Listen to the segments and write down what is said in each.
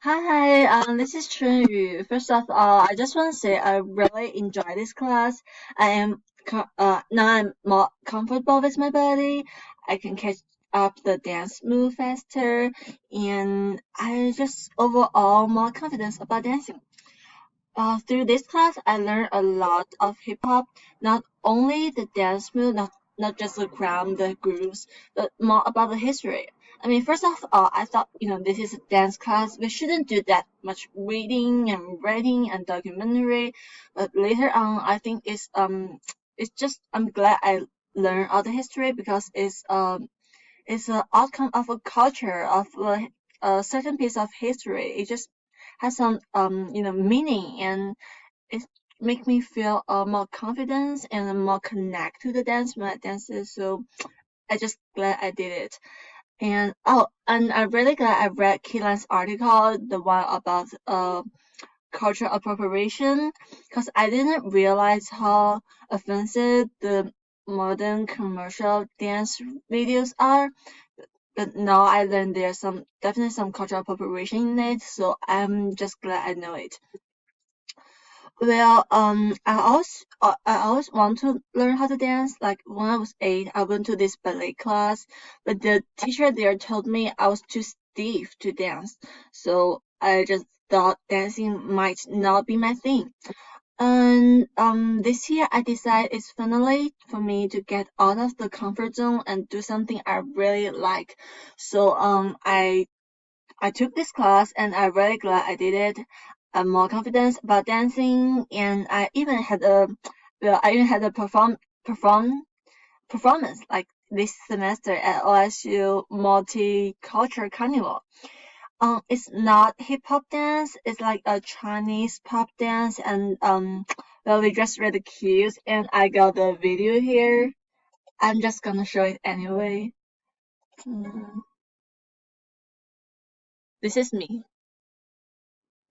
Hi, this is Chunyu. First of all, I just want to say I really enjoy this class. Now I'm more comfortable with my body. I can catch up the dance move faster, and I just overall more confidence about dancing. Through this class, I learned a lot of hip hop, not only the dance move, not just the ground, the grooves, but more about the history. I mean, first of all, I thought, this is a dance class. We shouldn't do that much reading and writing and documentary. But later on, I think it's just I'm glad I learned all the history because it's an outcome of a culture of a certain piece of history. It just has some meaning, and it make me feel more confidence and more connect to the dance when I dance it. So I just glad I did it. And I'm really glad I read Keelan's article, the one about cultural appropriation, because I didn't realize how offensive the modern commercial dance videos are. But now I learned there's definitely some cultural appropriation in it, so I'm just glad I know it. Well, I always want to learn how to dance. Like when I was 8, I went to this ballet class, but the teacher there told me I was too stiff to dance. So I just thought dancing might not be my thing. And this year I decided it's finally for me to get out of the comfort zone and do something I really like. So I took this class and I'm really glad I did it. I'm more confident about dancing, and I even had a performance like this semester at OSU Multicultural Carnival. It's not hip hop dance. It's like a Chinese pop dance, and well, we just really cute. And I got the video here. I'm just gonna show it anyway. Mm, this is me.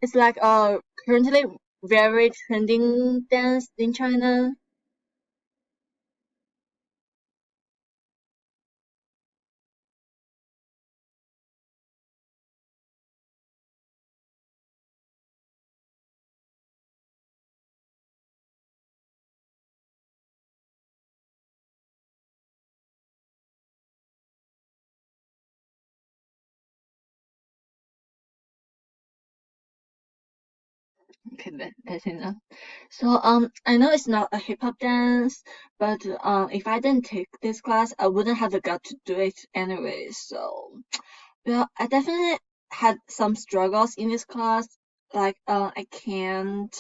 It's like currently very trending dance in China. Okay, that's enough. So I know it's not a hip hop dance, but if I didn't take this class, I wouldn't have the gut to do it anyway. So well, I definitely had some struggles in this class. Like I can't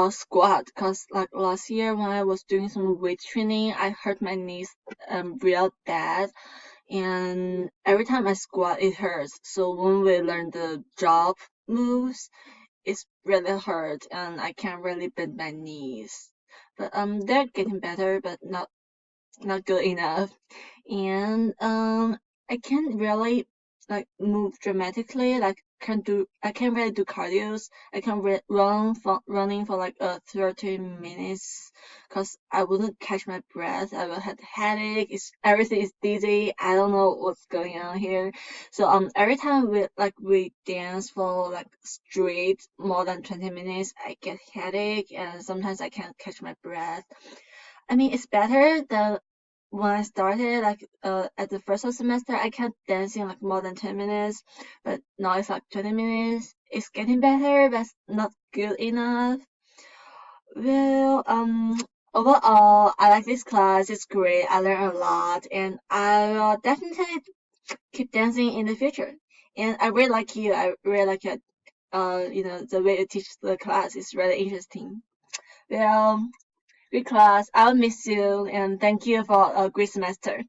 squat because like last year when I was doing some weight training, I hurt my knees real bad, and every time I squat, it hurts. So when we learn the job moves, it's really hurt, and I can't really bend my knees. But they're getting better, but not good enough. And I can't really like move dramatically. Like I can't really do cardios. I can running for like 30 minutes because I wouldn't catch my breath. I will have headache. Everything is dizzy. I don't know what's going on here. So every time we dance for like straight more than 20 minutes, I get headache, and sometimes I can't catch my breath. I mean, it's better than when I started, like at the first of semester, I kept dancing like more than 10 minutes, but now it's like 20 minutes. It's getting better, but it's not good enough. Well, overall, I like this class. It's great. I learned a lot, and I will definitely keep dancing in the future. And I really like you. I really like your, the way you teach the class is really interesting. Well, good class. I'll miss you, and thank you for a great semester.